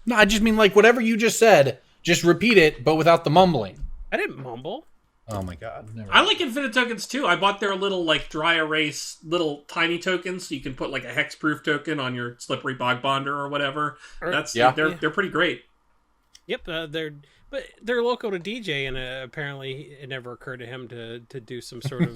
No, I just mean like whatever you just said, just repeat it, but without the mumbling. I didn't mumble. Oh my god. Never I like Infinitokens too. I bought their little like dry erase little tiny tokens, so you can put like a hexproof token on your slippery bog bonder or whatever. They're pretty great. Yep, they're local to DJ, and apparently it never occurred to him to do some sort of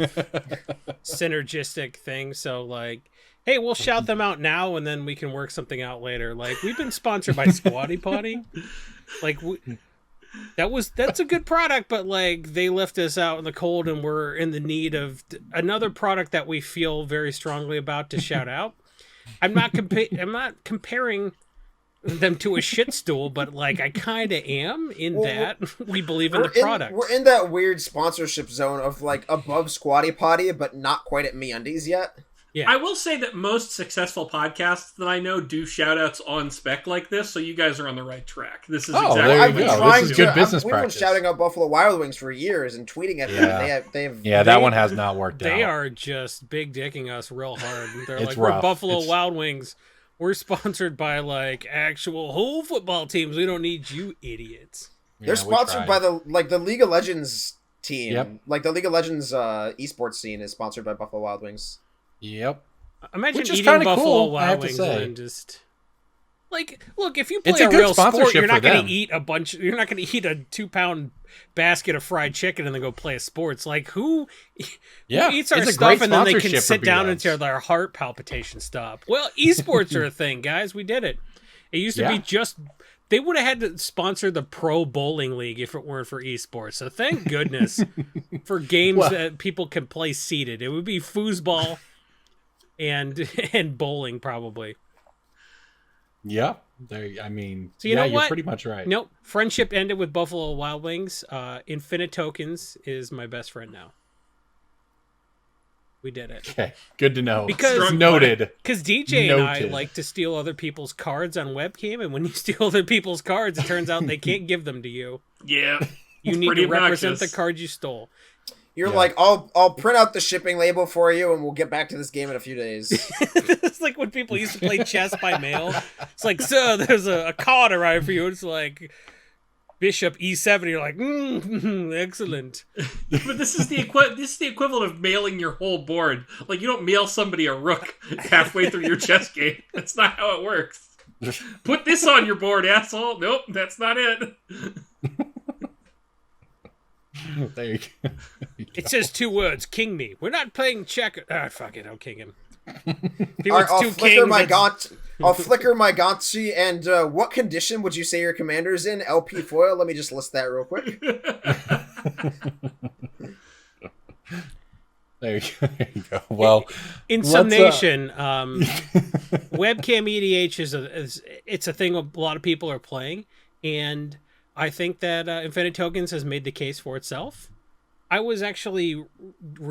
synergistic thing. So like, hey, we'll shout them out now, and then we can work something out later. Like we've been sponsored by Squatty Potty. Like that's a good product, but like they left us out in the cold, and we're in the need of another product that we feel very strongly about to shout out. I'm not comparing them to a shit stool, but like I kind of am in that we believe in the product. We're in that weird sponsorship zone of like above Squatty Potty, but not quite at MeUndies yet. Yeah. I will say that most successful podcasts that I know do shout-outs on spec like this, so you guys are on the right track. This is exactly there you what go. we This trying is to good do. business We've been practice. shouting out Buffalo Wild Wings for years and tweeting at them. Yeah. They have that one has not worked out. They are just big dicking us real hard. They're It's like, rough. we're Buffalo It's- Wild Wings. We're sponsored by like actual whole football teams. We don't need you idiots. They're sponsored by the League of Legends team. Yep. Like the League of Legends esports scene is sponsored by Buffalo Wild Wings. Yep. Imagine Which is eating kinda Buffalo cool, I have Wild to Wings say. and just Like, look, if you play It's a a good real sport, sponsorship you're not for going them. to eat you're not going to eat a 2-pound basket of fried chicken and then go play a sports. Like, who eats our it's a stuff great and then they can sponsorship for sit down B-dubs. until their heart palpitation stop? Well, esports are a thing, guys. We did it. It used to be just... They would have had to sponsor the Pro Bowling League if it weren't for esports. So thank goodness for games that people can play seated. It would be foosball and bowling probably. Yeah. There. I mean, So you know you're what? pretty much right. Nope. Friendship ended with Buffalo Wild Wings. Infinite Tokens is my best friend now. We did it. Okay. Good to know. Because noted. Because DJ and I Noted. like to steal other people's cards on webcam, and when you steal other people's cards, it turns out they can't give them to you. Yeah. You need Pretty to represent obnoxious. the card you stole. You're like, I'll print out the shipping label for you, and we'll get back to this game in a few days. It's like when people used to play chess by mail. It's like, so there's a card arrived for you. It's like Bishop E7. You're like, excellent. But this is the equivalent of mailing your whole board. Like, you don't mail somebody a rook halfway through your chess game. That's not how it works. Put this on your board, asshole. Nope, that's not it. There you go. It says 2 words, king me. We're not playing checker. Ah, fuck it, I'll king him. He All right, wants I'll 2 flicker kings. my it's- I'll flicker my Gauntsi, and what condition would you say your commander's in? LP foil? Let me just list that real quick. There you go. Well, In let's, summation, webcam EDH it's a thing a lot of people are playing, and I think that Infinite Tokens has made the case for itself. I was actually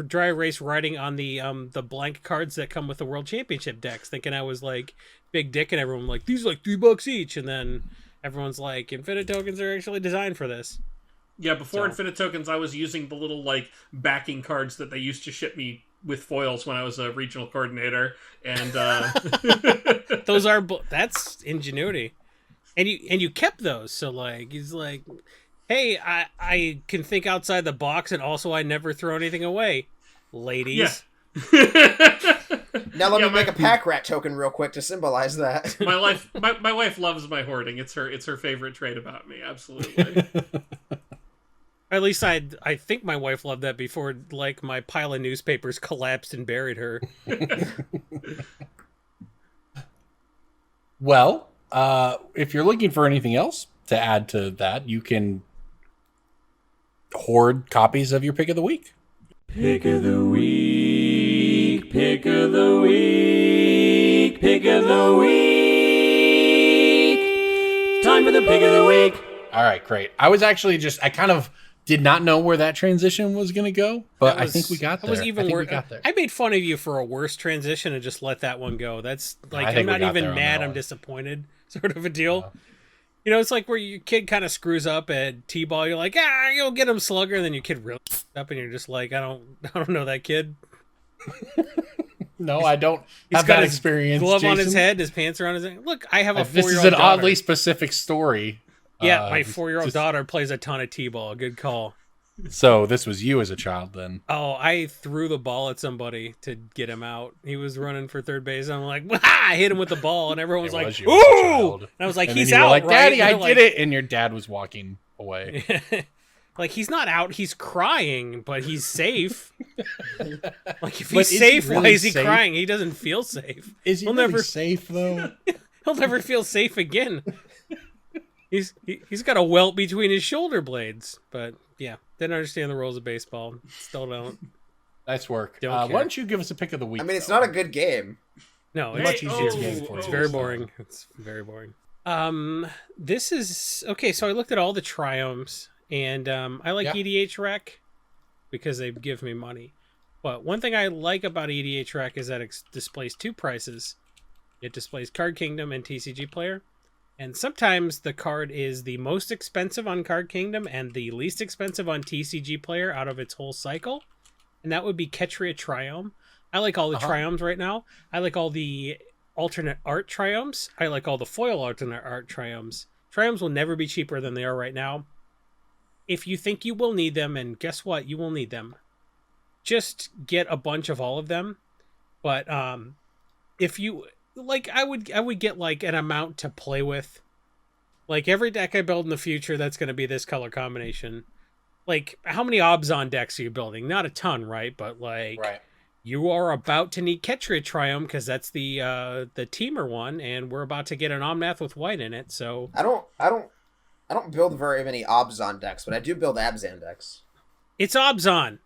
dry erase writing on the blank cards that come with the World Championship decks, thinking I was like big dick, and everyone like, these are like $3 each, and then everyone's like, Infinite Tokens are actually designed for this. Yeah, before Infinite Tokens, I was using the little, like, backing cards that they used to ship me with foils when I was a regional coordinator, and That's ingenuity. And you kept those, so like he's like, hey, I can think outside the box, and also I never throw anything away, ladies. Yeah. Now let me make a pack rat token real quick to symbolize that. My wife loves my hoarding. It's her favorite trait about me. Absolutely. At least I think my wife loved that before, like, my pile of newspapers collapsed and buried her. well, if you're looking for anything else to add to that, you can hoard copies of your pick of the week. Pick of the week, pick of the week, pick of the week. Time for the pick of the week. All right, great. I kind of did not know where that transition was going to go, but I think we got there. That was even worse. We got there. I made fun of you for a worse transition and just let that one go. That's like, I think I'm we not got there even on mad, that I'm one. disappointed, sort of a deal. You know, it's like where your kid kind of screws up at T-ball. You're like, you'll get him slugger, and then your kid really up, and you're just like, I don't know that kid. No, I don't He's have got that his experience. glove on his Jason. head, his pants are on his head. Look, I have a 4-year-old This is an daughter. oddly specific story. Yeah, my 4-year-old just- daughter plays a ton of T-ball. Good call. So this was you as a child, then? Oh, I threw the ball at somebody to get him out. He was running for third base. I'm like, I hit him with the ball, and everyone was It like, was you as a ooh! child. And I was like, And he's then you were out, like, right? Daddy, And I they're did like- it, and your dad was walking away. Like, he's not out. He's crying, but he's safe. Like, if But he's is he safe, why really is he safe? crying? He doesn't feel safe. Is he He'll really never- safe though? He'll never feel safe again. He's got a welt between his shoulder blades. But yeah, didn't understand the rules of baseball. Still don't. Nice work. Don't Why care. don't you give us a pick of the week? I mean, it's though? not a good game. No, Much it's, easier it's, game for it's you. very boring. It's very boring. This is okay. So I looked at all the triumphs, and I like Yeah. EDH Rec because they give me money. But one thing I like about EDH Rec is that it displays 2 prices. It displays Card Kingdom and TCG Player. And sometimes the card is the most expensive on Card Kingdom and the least expensive on TCG Player out of its whole cycle. And that would be Ketria Triumph. I like all the Triumphs right now. I like all the alternate art Triumphs. I like all the foil alternate art Triumphs. Triumphs will never be cheaper than they are right now. If you think you will need them, and guess what? You will need them. Just get a bunch of all of them. But if you like I would get like an amount to play with. Like every deck I build in the future, that's going to be this color combination. Like, how many Obzon decks are you building? Not a ton, right? But like, you are about to need Ketria Triome because that's the Teamer one, and we're about to get an Omnath with white in it. So I don't build very many Obzon decks, but I do build Abzan decks. it's Obzon.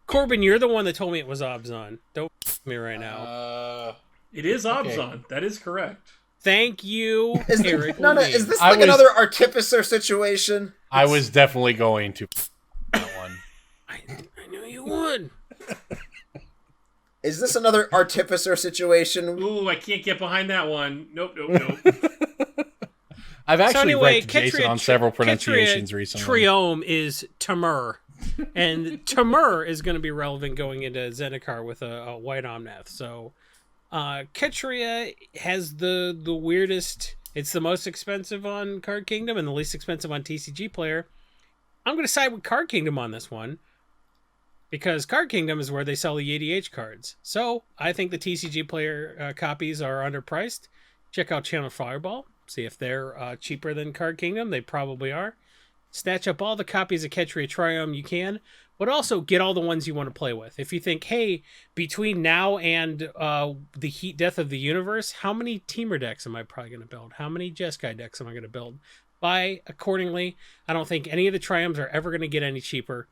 Corbin, you're the one that told me it was Obzon. Don't f me right now. It is Okay. Obzon. That is correct. Thank you, Eric. No, Levine. is this I like was- another Artificer situation? I was definitely going to that one. I knew you would. Is this another Artificer situation? Ooh, I can't get behind that one. Nope. I've actually So anyway, wrecked Jason on several pronunciations recently. Triome is Tamur. And Tamur is going to be relevant going into Zendikar with a white Omnath. So Ketria has the weirdest... It's the most expensive on Card Kingdom and the least expensive on TCG Player. I'm going to side with Card Kingdom on this one. Because Card Kingdom is where they sell the EDH cards. So I think the TCG Player copies are underpriced. Check out Channel Fireball. See if they're cheaper than Card Kingdom. They probably are. Snatch up all the copies of Ketria Triome you can, but also get all the ones you want to play with. If you think, hey, between now and the Heat Death of the Universe, how many Teamer decks am I probably going to build? How many Jeskai decks am I going to build? Buy accordingly. I don't think any of the Triomes are ever going to get any cheaper.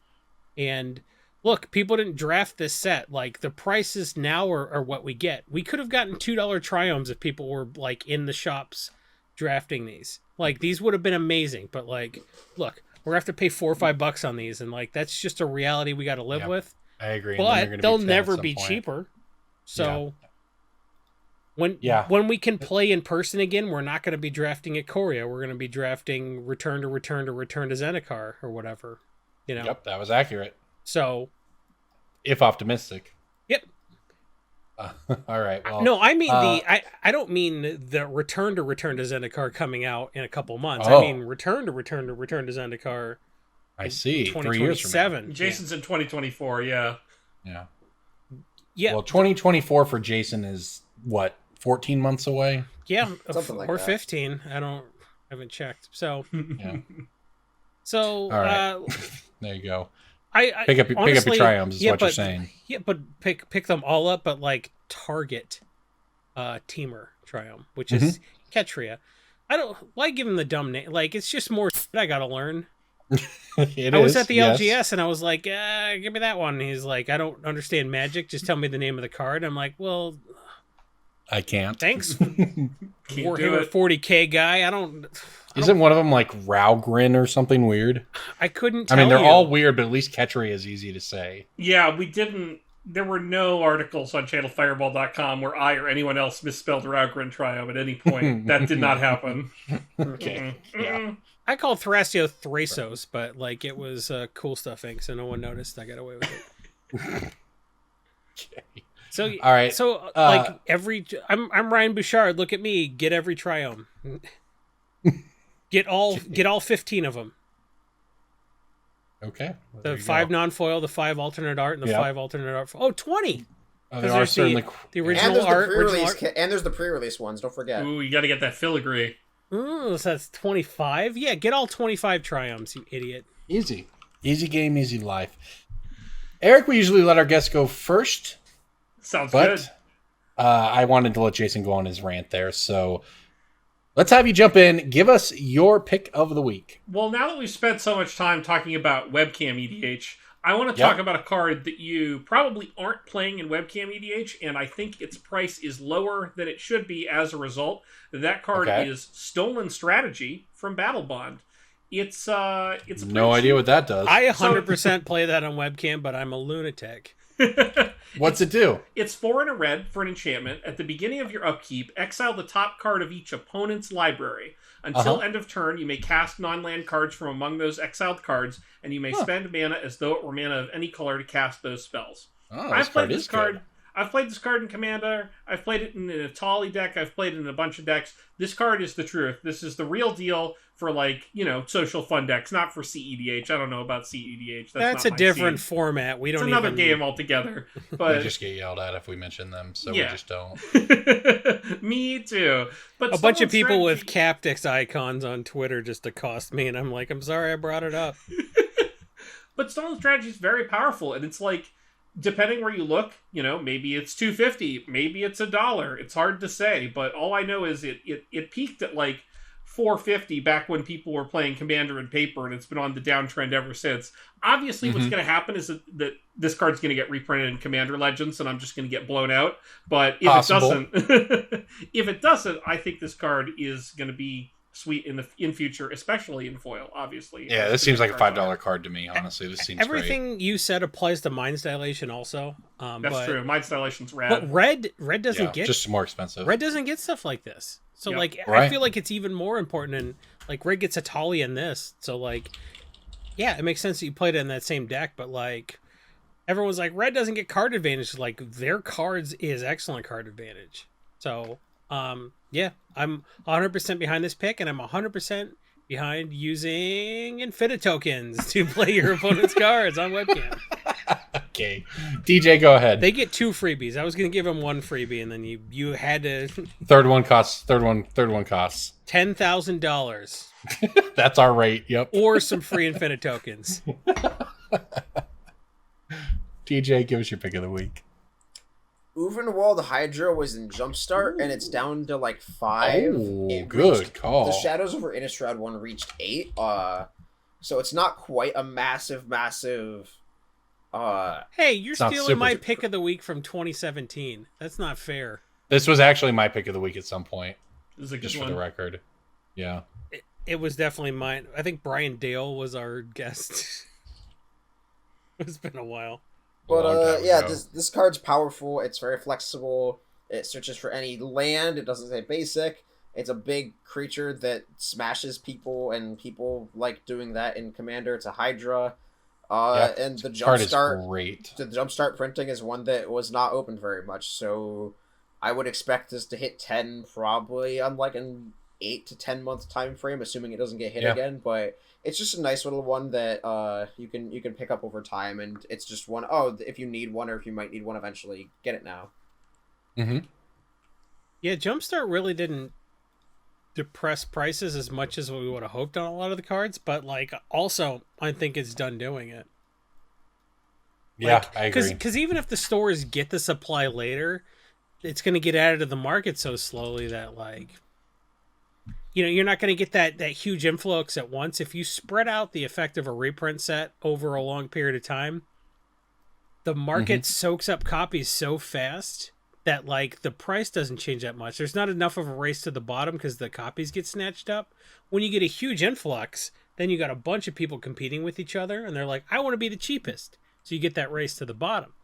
And look, people didn't draft this set. Like, the prices now are what we get. We could have gotten $2 Triomes if people were, like, in the shops drafting these. Like, these would have been amazing, but like, look, we're gonna have to pay $4 or $5 on these, and like, that's just a reality we got to live with. I agree. But they'll never be cheaper. So when we can play in person again, we're not going to be drafting Ikoria. We're going to be drafting Return to Zendikar or whatever. You know. Yep, that was accurate. So, if optimistic. Yep. All right. Well, no, I mean I don't mean the Return to Zendikar coming out in a couple months. Oh. I mean Return to Zendikar. I see. 3 years from now. 2027. Jason's in 2024. Yeah. Yeah. Well, 2024 for Jason is what, 14 months away? Yeah, Something like or that. 15. Haven't checked. So, Yeah. so All right. There you go. I Pick up your honestly, Triomes is what you're but- saying. Yeah, but pick them all up, but like target Teamer Triome, which is Ketria. Why give him the dumb name? Like, it's just more shit I gotta learn. I was at the LGS and I was like, give me that one. And he's like, I don't understand Magic. Just tell me the name of the card. I'm like, well, I can't. thanks, Can't do Warhammer it. 40K guy. Isn't one of them like Raugrin or something weird? I couldn't I tell mean, they're you. all weird, but at least Ketria is easy to say. Yeah, we didn't. There were no articles on channelfireball.com where I or anyone else misspelled Raugrin Triome at any point. That did not happen. Okay. Yeah. I called Thrasio Thrasos, but like it was Cool Stuff Inc., so no one noticed. I got away with it. Okay. So All right. So like I'm Ryan Bouchard. Look at me. Get every Triome. Get all 15 of them. Okay. Well, The there you 5 go. non-foil, the 5 alternate art, and the 5 alternate art. 20. Oh, Because there are there's certainly. the And original there's the art. pre-release, and there's the pre-release ones. Don't forget. Ooh, you got to get that filigree. Ooh, so that's 25. Yeah, get all 25 Triomes, you idiot. Easy. Easy game, easy life. Eric, we usually let our guests go first, Sounds but good. I wanted to let Jason go on his rant there. So let's have you jump in. Give us your pick of the week. Well, now that we've spent so much time talking about webcam EDH, I want to talk about a card that you probably aren't playing in webcam EDH, and I think its price is lower than it should be as a result. That card is Stolen Strategy from Battle Bond. It's No idea what that does. I 100% play that on webcam, but I'm a lunatic. What's it do? It's 4 and a red for an enchantment. At the beginning of your upkeep, exile the top card of each opponent's library. Until end of turn, you may cast non-land cards from among those exiled cards, and you may spend mana as though it were mana of any color to cast those spells. Oh, I've played this card. I've played this card in Commander. I've played it in an Atali deck. I've played it in a bunch of decks. This card is the truth. This is the real deal for, like, social fun decks, not for CEDH. I don't know about CEDH. That's not a different format. We don't. It's another game altogether. But we just get yelled at if we mention them, so we just don't. Me too. But a bunch of people with Captix icons on Twitter just accost me, and I'm like, I'm sorry I brought it up. But Stolen Strategy is very powerful, and it's like, depending where you look, maybe it's $2.50, maybe it's $1. It's hard to say, but all I know is it peaked at like $4.50 back when people were playing Commander and paper, and it's been on the downtrend ever since. Obviously, what's going to happen is that this card's going to get reprinted in Commander Legends, and I'm just going to get blown out. But if it doesn't, I think this card is going to be sweet in future, especially in foil. Obviously, yeah. This seems like a $5 card to me. Honestly, this seems everything great. You said applies to Mind Dilation also. That's true. Mind Dilation's rad. But red doesn't get just more expensive. Red doesn't get stuff like this. So right. I feel like it's even more important. And like red gets Atali in this. So like, yeah, it makes sense that you played it in that same deck. But like, everyone's like, red doesn't get card advantage. Like their cards is excellent card advantage. So yeah, I'm 100% behind this pick, and I'm 100% behind using Infinite tokens to play your opponent's cards on webcam. Okay, DJ, go ahead. They get 2 freebies. I was going to give him 1 freebie, and then you had to. Third one costs $10,000. That's our rate. Yep. Or some free Infinite tokens. DJ, give us your pick of the week. Uvenwald Hydra was in Jumpstart, and it's down to like 5. Oh, good call. The Shadows over Innistrad one reached 8. So it's not quite a massive. Hey, you're stealing my pick of the week from 2017. That's not fair. This was actually my pick of the week at some point. Just for the record. Yeah. It was definitely mine. I think Brian Dale was our guest. It's been a while. But yeah, this card's powerful. It's very flexible. It searches for any land. It doesn't say basic. It's a big creature that smashes people, and people like doing that in Commander. It's a Hydra. And the Jumpstart, great. The Jumpstart printing is one that was not opened very much, so I would expect this to hit 10 probably on like an 8 to 10 month time frame, assuming it doesn't get hit again. But it's just a nice little one that you can pick up over time, and it's just one. Oh, if you need one, or if you might need one eventually, get it now. Mm-hmm. Yeah, Jumpstart really didn't depress prices as much as we would have hoped on a lot of the cards, but like also I think it's done doing it. Yeah, I agree. Because even if the stores get the supply later, it's going to get added to the market so slowly that like, you're not going to get that huge influx at once. If you spread out the effect of a reprint set over a long period of time, the market soaks up copies so fast that like the price doesn't change that much. There's not enough of a race to the bottom because the copies get snatched up. When you get a huge influx, then you got a bunch of people competing with each other, and they're like, I want to be the cheapest. So you get that race to the bottom.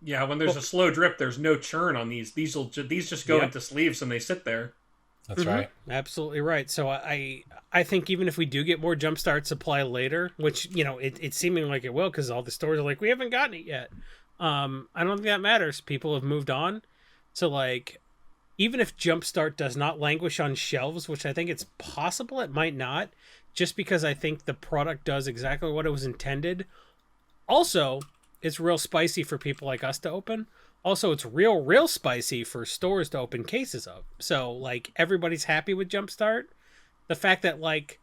Yeah, when there's a slow drip, there's no churn on these. These just go into sleeves and they sit there. That's right. Absolutely right. So I think even if we do get more Jumpstart supply later, which it's seeming like it will because all the stores are like, we haven't gotten it yet. I don't think that matters. People have moved on. So, like, even if Jumpstart does not languish on shelves, which I think it's possible it might not, just because I think the product does exactly what it was intended. Also, it's real spicy for people like us to open. Also, it's real spicy for stores to open cases of. So, like, everybody's happy with Jumpstart. The fact that, like,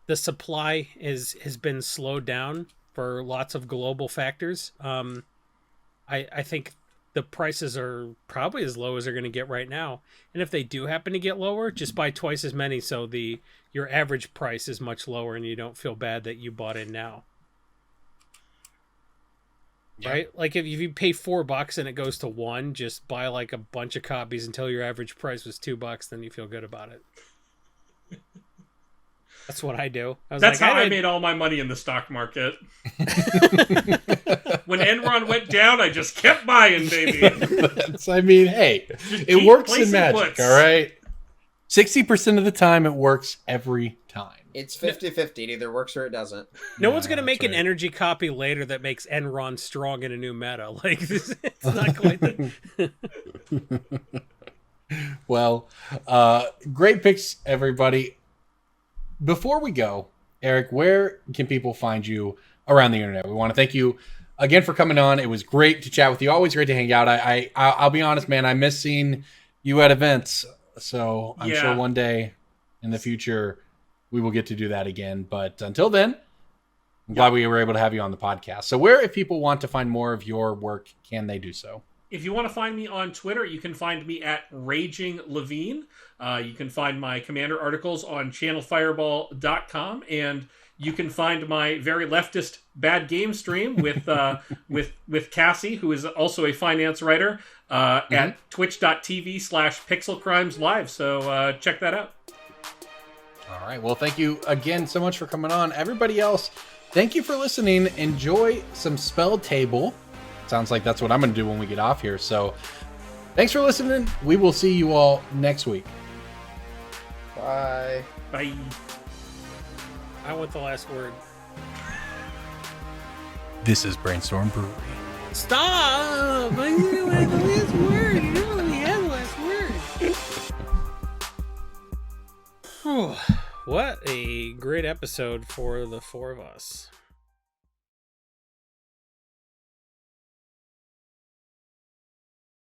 the supply has been slowed down for lots of global factors, I think the prices are probably as low as they're going to get right now. And if they do happen to get lower, just buy twice as many so your average price is much lower and you don't feel bad that you bought in now. Yeah. Right? Like if you pay $4 and it goes to 1, just buy like a bunch of copies until your average price was $2, then you feel good about it. That's what I do. That's how I made all my money in the stock market. When Enron went down, I just kept buying, baby. Hey, it works in Magic, all right? 60% of the time, it works every time. It's 50-50. It either works or it doesn't. No one's gonna that's make an right. energy copy later that makes Enron strong in a new meta. Like this, it's not quite the... Well, great picks, everybody. Before we go, Eric, where can people find you around the internet? We want to thank you again for coming on. It was great to chat with you. Always great to hang out. I'll be honest, man. I miss seeing you at events. So I'm Yeah. sure one day in the future we will get to do that again. But until then, I'm glad we were able to have you on the podcast. So where, if people want to find more of your work, can they do so? If you want to find me on Twitter, you can find me at Raging Levine. You can find my Commander articles on channelfireball.com, and you can find my very leftist bad game stream with with Cassie, who is also a finance writer, at twitch.tv/pixelcrimeslive. So check that out. All right. Well, thank you again so much for coming on. Everybody else, thank you for listening. Enjoy some Spell Table. Sounds like that's what I'm going to do when we get off here. So thanks for listening. We will see you all next week. Bye. Bye. I want the last word. This is Brainstorm Brewery. Stop! I didn't have the last word. You don't really have the last word. What a great episode for the four of us.